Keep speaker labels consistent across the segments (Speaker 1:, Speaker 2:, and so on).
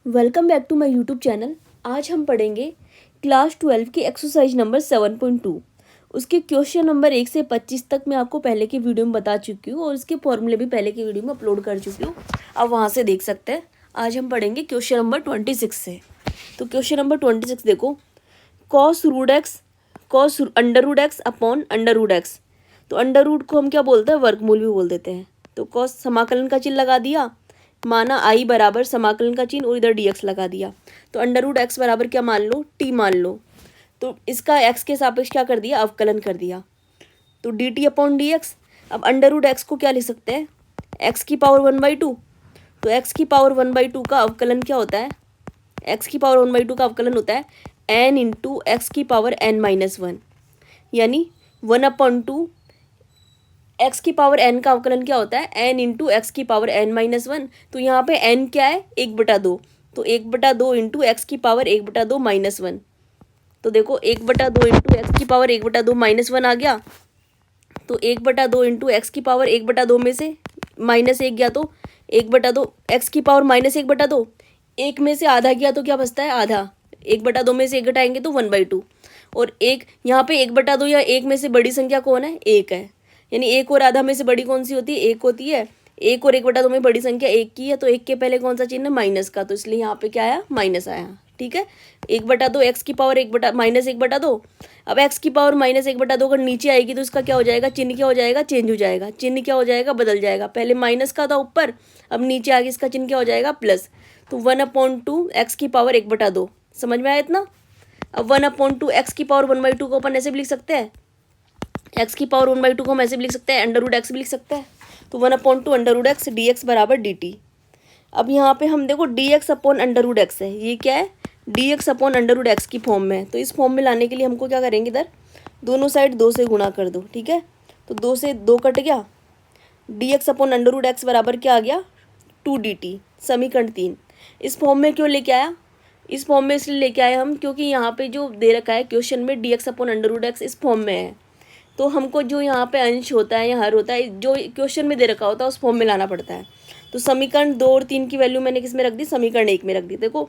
Speaker 1: Welcome back to my YouTube channel. आज हम पढ़ेंगे क्लास 12 की एक्सरसाइज नंबर 7.2। उसके क्वेश्चन नंबर 1 से 25 तक मैं आपको पहले की वीडियो में बता चुकी हूँ और उसके फॉर्मूले भी पहले की वीडियो में अपलोड कर चुकी हूँ, आप वहाँ से देख सकते हैं। आज हम पढ़ेंगे क्वेश्चन नंबर 26 से। तो क्वेश्चन नंबर 26 देखो, cos under root x upon under root x. तो अंडर रूट को हम क्या बोलते हैं, वर्गमूल भी बोल देते हैं। तो कॉस समाकलन का चिन्ह लगा दिया, माना आई बराबर समाकलन का चिन्ह और इधर dx लगा दिया। तो अंडर रूट एक्स बराबर क्या मान लो, t मान लो। तो इसका x के सापेक्ष क्या कर दिया, अवकलन कर दिया। तो dt अपॉन डी एक्स। अब अंडर रूट एक्स को क्या लिख सकते हैं, x की पावर 1/2। तो x की पावर 1/2 का अवकलन क्या होता है, x की पावर 1/2 का अवकलन होता है n इंटू एक्स की पावर n-1, यानी 1/2 एक्स की पावर एन का अवकलन क्या होता है, एन इंटू एक्स की पावर n-1। तो यहाँ पे एन क्या है, 1/2। तो 1/2 इंटू एक्स की पावर 1/2 -1। तो देखो 1/2 इंटू एक्स की पावर 1/2 -1 आ गया। तो 1/2 इंटू एक्स की पावर 1/2 में से -1 गया तो 1/2 एक्स की पावर -1/2। एक में से आधा गया तो क्या बचता है, आधा। 1/2 में से 1 घटाएंगे तो 1/2। और एक यहाँ पे 1/2 या एक में से बड़ी संख्या कौन है, एक है। यानी एक और आधा में से बड़ी कौन सी होती है, एक होती है। एक और 1/2 में बड़ी संख्या एक की है, तो एक के पहले कौन सा चिन्ह है, माइनस का। तो इसलिए यहाँ पे क्या आया, माइनस आया। ठीक है, 1/2 एक्स की पावर -1/2। अब एक्स की पावर -1/2 अगर नीचे आएगी तो इसका क्या हो जाएगा, चिन्ह क्या हो जाएगा, चेंज हो जाएगा। चिन्ह क्या हो जाएगा, बदल जाएगा। पहले माइनस का था ऊपर, अब नीचे आगे इसका चिन्ह क्या हो जाएगा, प्लस। तो 1/2 एक्स की पावर 1/2। समझ में आया इतना। अब 1/2 एक्स की पावर 1/2 को अपन ऐसे भी लिख सकते हैं, एक्स की पावर 1/2 को हम ऐसे भी लिख सकते हैं, अंडर रूट एक्स भी लिख सकते हैं। तो 1/2 under root x d x बराबर डी टी। अब यहाँ पे हम देखो d x upon under root x है, ये क्या है, d x upon under root x की फॉर्म में है। तो इस फॉर्म में लाने के लिए हमको क्या करेंगे, इधर दोनों साइड 2 से गुणा कर दो। ठीक है, तो 2 से 2 कट गया। D x upon under root x बराबर क्या आ गया, 2dt। समीकरण 3 इस फॉर्म में क्यों लेके आया, इस फॉर्म में इसलिए लेके आए हम क्योंकि यहाँ पे जो दे रखा है क्वेश्चन में d x upon under root x इस फॉर्म में है। तो हमको जो यहाँ पे अंश होता है या हर होता है, जो क्वेश्चन में दे रखा होता है उस फॉर्म में लाना पड़ता है। तो समीकरण 2 और 3 की वैल्यू मैंने किस में रख दी, समीकरण 1 में रख दी। देखो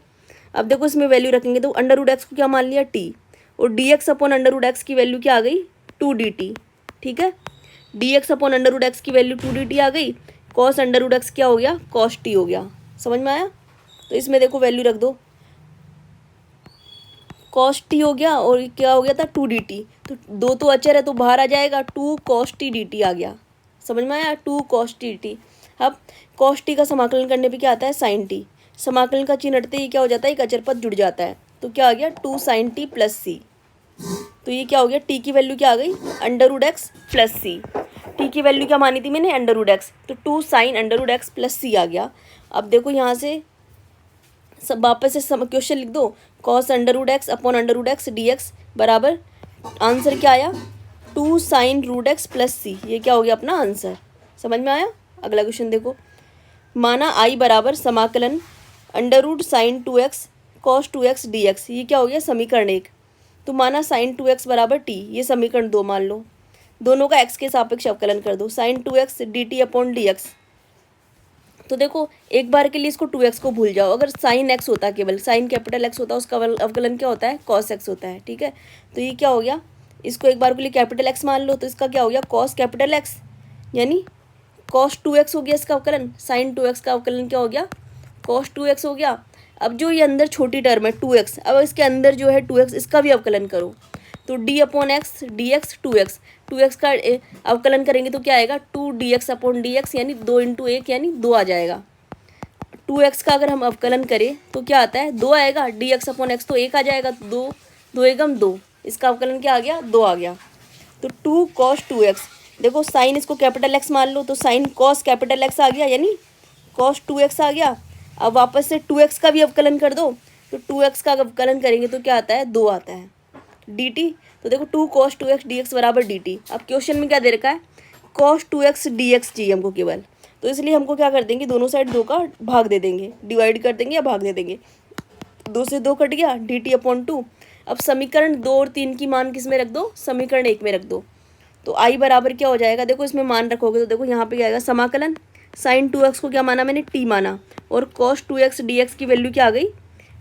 Speaker 1: अब देखो इसमें वैल्यू रखेंगे तो अंडर रूट एक्स को क्या मान लिया, टी। और d x upon under root x की वैल्यू क्या आ गई, 2dt। ठीक है, d x upon under root x की वैल्यू 2dt आ गई। कॉस अंडर रूट एक्स क्या हो गया, कॉस टी हो गया। समझ में आया। तो इसमें देखो वैल्यू रख दो, कॉस टी हो गया और क्या हो गया था, 2dt। तो 2 तो अचर है तो बाहर आ जाएगा, 2 cos t dt आ गया। समझ में आया, 2 cos t dt। अब cos t का समाकलन करने पे क्या आता है, sin t। समाकलन का चिन्ह हटते ही क्या हो जाता है, एक अचर पद जुड़ जाता है। तो क्या आ गया, 2 sin t प्लस c। तो ये क्या हो गया, t की वैल्यू क्या आ गई, अंडर रूट एक्स प्लस सी। टी की वैल्यू क्या मानी थी मैंने, अंडर रूट एक्स। तो 2 sin under root x plus C आ गया। अब देखो यहाँ से सब वापस से क्वेश्चन लिख दो, cos under root x upon under root x d x बराबर, आंसर क्या आया, 2 sin रूट एक्स प्लस सी। ये क्या हो गया अपना आंसर। समझ में आया। अगला क्वेश्चन देखो, माना आई बराबर समाकलन under root sine 2x cos 2x d x. ये क्या हो गया, समीकरण 1। तो माना साइन 2x बराबर टी, ये समीकरण 2 मान लो। दोनों का x के सापेक्ष अवकलन कर दो, sine 2x d T upon d x. तो देखो एक बार के लिए इसको 2x को भूल जाओ। अगर साइन x होता, केवल साइन कैपिटल x होता, उसका अवकलन क्या होता है, कॉस x होता है। ठीक है, तो ये क्या हो गया, इसको एक बार के लिए कैपिटल x मान लो, तो इसका क्या हो गया, कॉस कैपिटल x, यानी कॉस 2x हो गया इसका अवकलन। साइन 2x का अवकलन क्या हो गया, कॉस 2x हो गया। अब जो ये अंदर छोटी टर्म है 2x, अब इसके अंदर जो है 2x, इसका भी अवकलन करो। तो D upon x d x 2x का अवकलन करेंगे तो क्या आएगा, 2 dx अपॉन डी एक्स, यानी 2 इंटू 1 यानी 2 आ जाएगा। 2x का अगर हम अवकलन करें तो क्या आता है, 2 आएगा। dx अपॉन एक्स तो 1 आ जाएगा, 2 2 एकम 2, इसका अवकलन क्या आ गया, 2 आ गया। तो 2 cos 2x, देखो साइन इसको कैपिटल x मान लो, तो साइन cos कैपिटल x आ गया, यानी cos 2x आ गया। अब वापस से 2x का भी अवकलन कर दो, तो 2x का अवकलन करेंगे तो क्या आता है, 2 आता है। dt, तो देखो 2 cos 2x dx बराबर dt। अब क्वेश्चन में क्या दे रखा है, cos 2x dx चाहिए हमको केवल। तो इसलिए हमको क्या कर देंगे, दोनों साइड 2 का भाग दे देंगे, डिवाइड कर देंगे या भाग दे देंगे। 2 से 2 कट गया, dt अपॉन 2। अब समीकरण 2 और 3 की मान किस में रख दो, समीकरण 1 में रख दो। तो आई बराबर क्या हो जाएगा, देखो इसमें मान रखोगे तो देखो यहाँ पे क्या आएगा, समाकलन साइन 2x को क्या माना मैंने, टी माना, और कॉस 2x dx की वैल्यू क्या आ गई,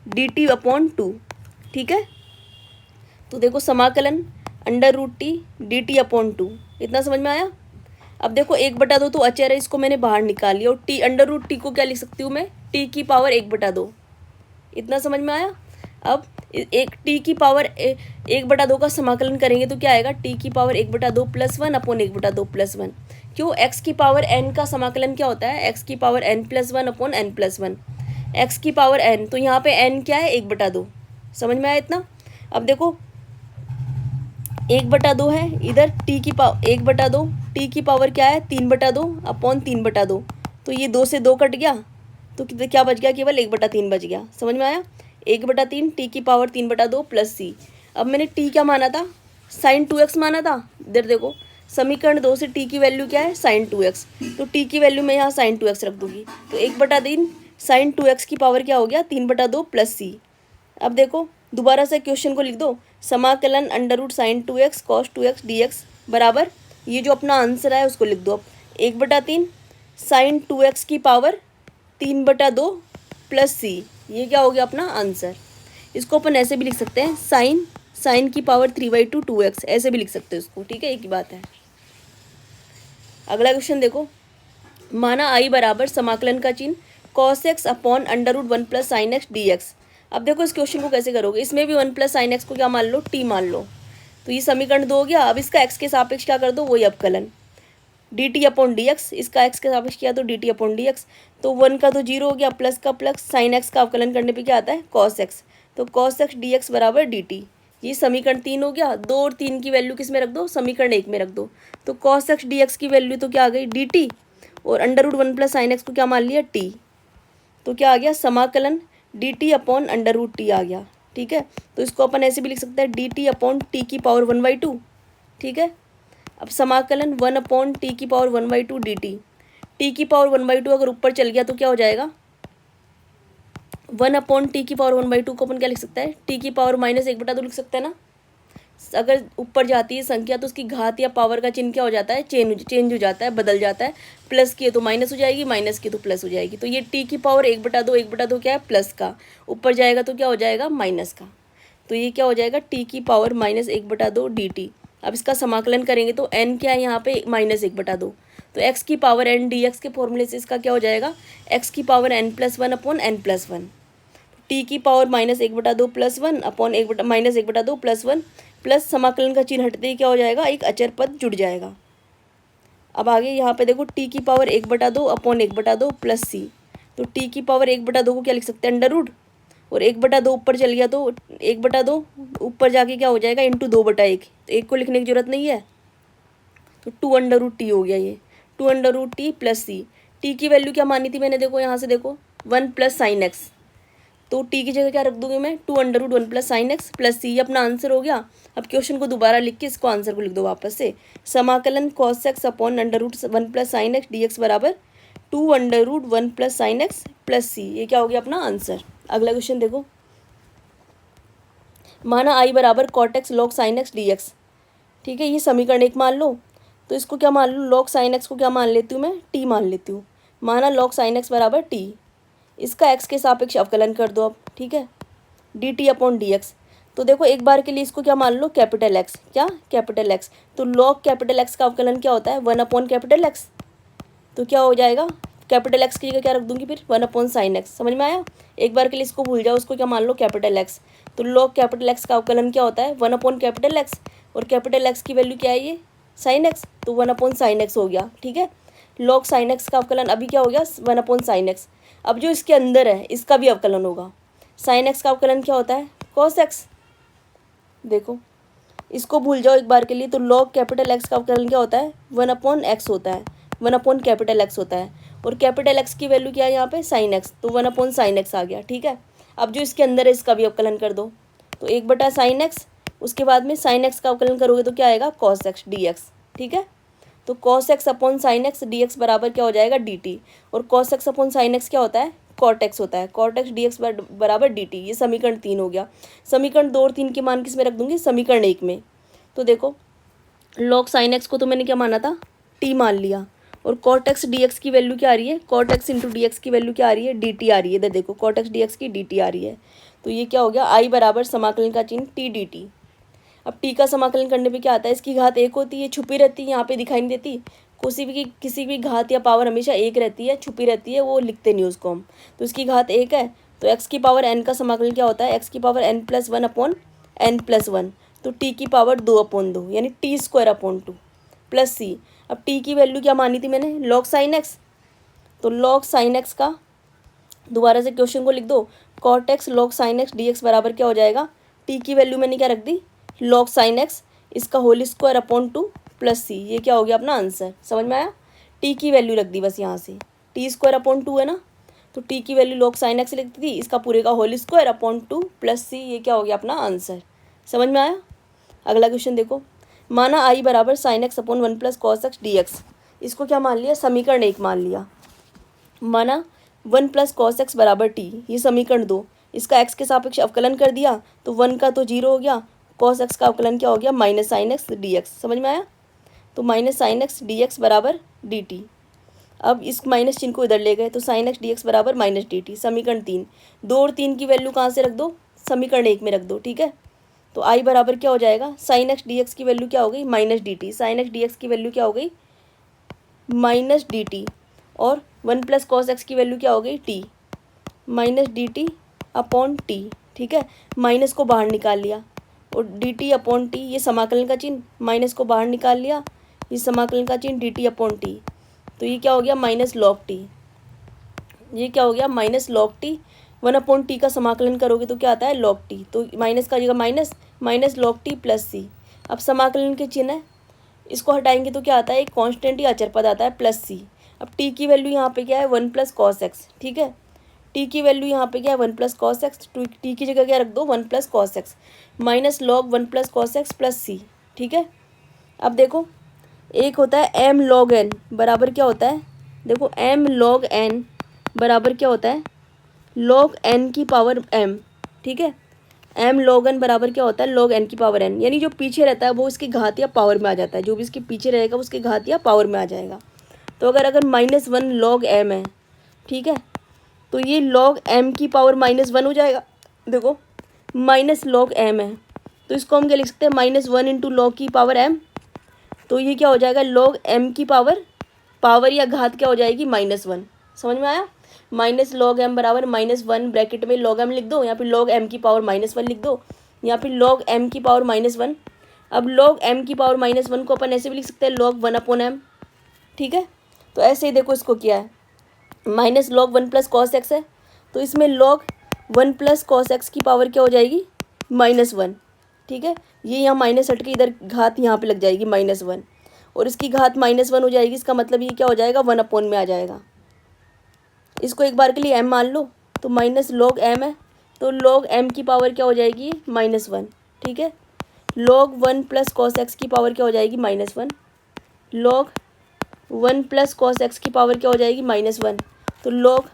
Speaker 1: dt अपॉन 2। ठीक है, तो देखो समाकलन under root t d T upon 2, इतना समझ में आया। अब देखो 1/2 तो अचर है, इसको मैंने बाहर निकाल लिया, और टी अंडर रूट टी को क्या लिख सकती हूँ मैं, टी की पावर 1/2, इतना समझ में आया। अब एक टी की पावर 1/2 का समाकलन करेंगे तो क्या आएगा, टी की पावर 1/2 प्लस 1 अपॉन 1/2 प्लस 1। क्यों, एक्स की पावर एन का समाकलन क्या होता है, एक्स की power n plus 1 upon n plus 1, x की पावर एन, तो यहाँ पे एन क्या है, 1/2, समझ में आया इतना। अब देखो 1/2 है, इधर टी की पावर 1/2, टी की पावर क्या है, 3/2 अपॉन 3/2, तो ये 2 से 2 कट गया, तो क्या बच गया, केवल 1/3 बच गया, समझ में आया। 1/3 टी की पावर 3/2 प्लस सी। अब मैंने टी क्या माना था, साइन 2x माना था, इधर देखो समीकरण 2 से टी की वैल्यू क्या है, साइन 2x, तो टी की वैल्यू मैं यहाँ साइन 2x रख दूंगी, तो 1/3 साइन 2x की पावर क्या हो गया, 3/2 प्लस सी। अब देखो दोबारा से क्वेश्चन को लिख दो, समाकलन under root sine 2x cos 2x dx बराबर, ये जो अपना आंसर है उसको लिख दो अब, 1/3 साइन 2x की पावर 3/2 प्लस सी, ये क्या हो गया अपना आंसर। इसको अपन ऐसे भी लिख सकते हैं, साइन की पावर 3/2 2x, ऐसे भी लिख सकते हैं उसको, ठीक है, एक ही बात है। अगला क्वेश्चन देखो, माना आई बराबर समाकलन का चिन्ह cos x upon under root 1 plus sine x d x. अब देखो इस क्वेश्चन को कैसे करोगे, इसमें भी 1 प्लस साइन एक्स को क्या मान लो, टी मान लो, तो ये समीकरण 2 हो गया। अब इसका एक्स के सापेक्ष क्या कर दो, वही अवकलन D T upon d x, इसका एक्स के सापेक्ष किया तो D T upon d x, तो 1 का तो 0 हो गया, प्लस का प्लस, साइन एक्स का अवकलन करने पे क्या आता है, कॉस एक्स, तो कॉस एक्स डी एक्स बराबर डी टी, ये समीकरण 3 हो गया। 2 और 3 की वैल्यू किस में रख दो, समीकरण 1 में रख दो, तो कॉस एक्स डी एक्स की वैल्यू तो क्या आ गई, डी टी, और under root 1 plus sine x को क्या मान लिया, टी, तो क्या आ गया, समाकलन D T upon under root T आ गया। ठीक है, तो इसको अपन ऐसे भी लिख सकते हैं, डी टी अपॉन टी की पावर 1/2। ठीक है, अब समाकलन 1 अपॉन टी की पावर 1/2 डी टी की पावर 1/2 अगर ऊपर चल गया तो क्या हो जाएगा, 1 अपॉन टी की पावर 1/2 को अपन क्या लिख सकते हैं, टी की पावर -1/2 लिख सकते हैं ना। अगर ऊपर जाती है संख्या तो उसकी घात या पावर का चिन्ह क्या हो जाता है, चेंज हो जाता है, बदल जाता है, प्लस की है तो माइनस हो जाएगी, माइनस की तो प्लस हो जाएगी। तो ये टी की पावर 1/2 क्या है, प्लस का, ऊपर जाएगा तो क्या हो जाएगा, माइनस का, तो ये क्या हो जाएगा, टी की पावर -1/2 डी टी। अब इसका समाकलन करेंगे तो n क्या है यहाँ पे, -1/2, तो x की पावर n डी एक्स के फॉर्मूले से इसका क्या हो जाएगा, x की power n+1 upon n+1, T की power -1/2 plus 1 upon -1/2 plus 1, plus समाकलन का चिन्ह हटते ही क्या हो जाएगा, एक अचर पद जुड़ जाएगा। अब आगे यहाँ पे देखो टी की पावर 1/2 अपॉन 1/2 प्लस सी, तो टी की पावर 1/2 को क्या लिख सकते हैं, अंडर रूट, और 1/2 ऊपर चल गया तो 1/2 ऊपर जाके क्या हो जाएगा, इंटू 2/1, तो 1 को लिखने की जरूरत नहीं है, तो 2√t हो गया ये, 2√t प्लस सी। टी की वैल्यू क्या मानी थी मैंने, देखो यहाँ से देखो 1 प्लस साइन एक्स, तो टी की जगह क्या रख दूंगी मैं, 2√1 प्लस साइन एक्स प्लस सी, ये अपना आंसर हो गया। अब क्वेश्चन को दोबारा लिख के इसको आंसर को लिख दो वापस से, समाकलन cos x upon √1 plus sine x d x बराबर 2√1 प्लस साइन एक्स प्लस सी, ये क्या हो गया अपना आंसर। अगला क्वेश्चन देखो, माना आई बराबर cot x log sine x d x. ठीक है, ये समीकरण 1 मान लो, तो इसको क्या मान लो, लॉग साइन एक्स को क्या मान लेती हूँ मैं, टी मान लेती हूँ। माना लॉग साइन एक्स बराबर टी, इसका एक्स के सापेक्ष अवकलन कर दो अब। ठीक है, D T upon d x, तो देखो एक बार के लिए इसको क्या मान लो, कैपिटल एक्स, क्या कैपिटल एक्स, तो लॉग कैपिटल एक्स का अवकलन क्या होता है, 1 अपॉन कैपिटल एक्स, तो क्या हो जाएगा, कैपिटल एक्स की जगह क्या रख दूंगी फिर, 1 अपॉन साइन एक्स, समझ में आया। एक बार के लिए इसको भूल जाओ, उसको क्या मान लो, कैपिटल एक्स, तो लॉग कैपिटल एक्स का अवकलन क्या होता है, 1 अपॉन कैपिटल एक्स, और कैपिटल एक्स की वैल्यू क्या है ये, साइन एक्स, तो 1 अपॉन साइन एक्स हो गया। ठीक है, लॉग साइन एक्स का अवकलन अभी क्या हो गया, 1 अपॉन साइन एक्स। अब जो इसके अंदर है इसका भी अवकलन होगा, साइन एक्स का अवकलन क्या होता है, कॉस एक्स, देखो इसको भूल जाओ एक बार के लिए, तो लॉग कैपिटल एक्स का अवकलन क्या होता है, 1 अपॉन एक्स होता है, 1 अपॉन कैपिटल एक्स होता है, और कैपिटल एक्स की वैल्यू क्या है यहाँ पे, साइन एक्स, तो 1 अपॉन साइन एक्स आ गया। ठीक है, अब जो इसके अंदर है इसका भी अवकलन कर दो, तो 1/sin x, उसके बाद में साइन एक्स का अवकलन करोगे तो क्या आएगा, कॉस एक्स डी एक्स। ठीक है, तो cos x upon sine x d x बराबर क्या हो जाएगा, डी टी, और cos x upon sine x क्या होता है, कॉट एक्स होता है, कॉट एक्स डी एक्स बराबर डी टी, ये समीकरण 3 हो गया। समीकरण 2 और 3 के मान किस में रख दूंगी, समीकरण 1 में। तो देखो लॉग साइन एक्स को तो मैंने क्या माना था, टी मान लिया, और कॉट एक्स डी एक्स की वैल्यू क्या आ रही है, cot x into d x की वैल्यू क्या आ रही है, डी टी आ रही है। इधर देखो कॉट एक्स डी एक्स की डी टी आ रही है। तो ये क्या हो गया, आई बराबर समाकलन का चिन्ह टी डी टी। अब टी का समाकलन करने पे क्या आता है, इसकी घात एक होती है, छुपी रहती है, यहाँ पे दिखाई नहीं देती। किसी भी घात या पावर हमेशा एक रहती है, छुपी रहती है, वो लिखते नहीं उसको हम। तो इसकी घात एक है, तो एक्स की पावर एन का समाकलन क्या होता है, एक्स की power n plus one upon n plus one. तो टी की पावर 2/2 यानी टी स्क्वायर अपॉन 2 प्लस सी। अब टी की वैल्यू क्या मानी थी मैंने, लॉग साइन एक्स। तो लॉग साइन एक्स का दोबारा से क्वेश्चन को लिख दो, cot x log sine x d x बराबर क्या हो जाएगा, टी की वैल्यू मैंने क्या रख दी, लॉग साइन एक्स, इसका होल स्क्वायर अपॉन 2 प्लस सी। ये क्या हो गया अपना आंसर, समझ में आया। टी की वैल्यू रख दी बस यहाँ से, टी स्क्वायर अपॉन 2 है ना, तो टी की वैल्यू लॉग साइन एक्स लिख दी, इसका पूरे का होल स्क्वायर अपॉन 2 प्लस सी। ये क्या हो गया अपना आंसर, समझ में आया। अगला क्वेश्चन देखो, माना आई बराबर sine x upon 1 plus cos x d x. इसको क्या मान लिया, समीकरण 1 मान लिया। माना 1 प्लस कॉस एक्स बराबर टी, ये समीकरण 2, इसका एक्स के सापेक्ष अवकलन कर दिया, तो 1 का तो 0 हो गया, कॉस एक्स का अवकलन क्या हो गया, minus sign x d x. समझ में आया। तो minus sign x d x बराबर डी टी। अब इस माइनस चिन्ह को इधर ले गए, तो साइन एक्स डी एक्स बराबर माइनस डी टी। समीकरण 3, 2 और 3 की वैल्यू कहाँ से रख दो, समीकरण 1 में रख दो, ठीक है। तो आई बराबर क्या हो जाएगा, साइन एक्स डी एक्स की वैल्यू क्या हो गई, minus D T. Sign x d x की वैल्यू क्या हो गई, माइनस डी टी। और 1 प्लस कॉस एक्स की वैल्यू क्या हो गई, T, minus D T upon T, ठीक है। माइनस को बाहर निकाल लिया, और डी टी अपॉन टी, ये समाकलन का चिन्ह, माइनस को बाहर निकाल लिया, ये समाकलन का चिन्ह डी टी अपॉन टी। तो ये क्या हो गया, माइनस लॉग टी। ये क्या हो गया, minus log T. 1 upon T का समाकलन करोगे तो क्या आता है, लॉग टी। तो माइनस का जगह minus, minus log T plus सी। अब समाकलन के चिन्ह है, इसको हटाएंगे तो क्या आता है, एक कांस्टेंट या अचर पद आता है, प्लस सी। अब टी की वैल्यू यहाँ पे क्या है, 1 प्लस कॉस एक्स, ठीक है। टी की वैल्यू यहाँ पे क्या है, 1 प्लस कॉस एक्स। टी की जगह क्या रख दो, 1 plus cos x, minus log 1 plus cos x plus C, ठीक है। अब देखो, एक होता है एम लॉग एन बराबर क्या होता है, देखो एम लॉग एन बराबर क्या होता है, लॉग एन की पावर एम, ठीक है। एम लॉग एन बराबर क्या होता है, लॉग एन की पावर एन, यानी जो पीछे रहता है वो इसकी घात या पावर में आ जाता है, जो भी इसके पीछे रहेगा वो उसकी घात या पावर में आ जाएगा। तो अगर -1 लॉग एम है, ठीक है, तो ये लॉग एम की पावर -1 हो जाएगा। देखो माइनस लॉग एम है, तो इसको हम क्या लिख सकते हैं, -1 इंटू लॉग की पावर एम। तो ये क्या हो जाएगा, लॉग एम की पावर या घात क्या हो जाएगी, -1। समझ में आया। माइनस लॉग एम बराबर -1 ब्रैकेट में लॉग एम लिख दो, यहाँ पे लॉग एम की पावर -1 लिख दो, यहाँ पे लॉग एम की पावर -1। अब लॉग एम की पावर -1 को अपन ऐसे भी लिख सकते हैं, लॉग 1 अपॉन एम, ठीक है। तो ऐसे ही देखो इसको क्या है, minus log 1 plus cos x है, तो इसमें लॉग 1 प्लस कॉस एक्स की पावर क्या हो जाएगी, -1, ठीक है। ये यहाँ माइनस हट के इधर घात यहाँ पे लग जाएगी -1, और इसकी घात -1 हो जाएगी। इसका मतलब ये क्या हो जाएगा, 1 अपॉन में आ जाएगा। इसको एक बार के लिए m मान लो, तो माइनस लॉग m है, तो लॉग m की पावर क्या हो जाएगी, -1, ठीक है। लॉग 1 प्लस कॉस एक्स की पावर क्या हो जाएगी, -1। लॉग 1 प्लस कॉस एक्स की पावर क्या हो जाएगी, -1। तो लॉग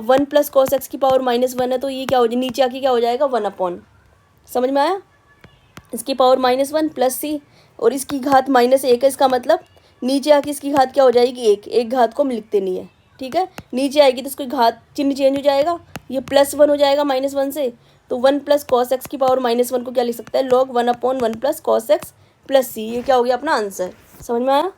Speaker 1: 1 प्लस कॉस एक्स की पावर -1 है, तो ये क्या हो जाएगी, नीचे आके क्या हो जाएगा, 1 अपॉन। समझ में आया। इसकी पावर -1 प्लस सी, और इसकी घात -1 है, इसका मतलब नीचे आके इसकी घात क्या हो जाएगी, एक घात को हम लिखते नहीं है, ठीक है। नीचे आएगी तो इसकी घात चिन्ह चेंज हो जाएगा, ये +1 हो जाएगा -1 से। तो 1 प्लस कॉस एक्स की पावर -1 को क्या लिख सकता है, log 1 upon 1 plus cos x plus सी। ये क्या हो गया अपना आंसर, समझ में आया।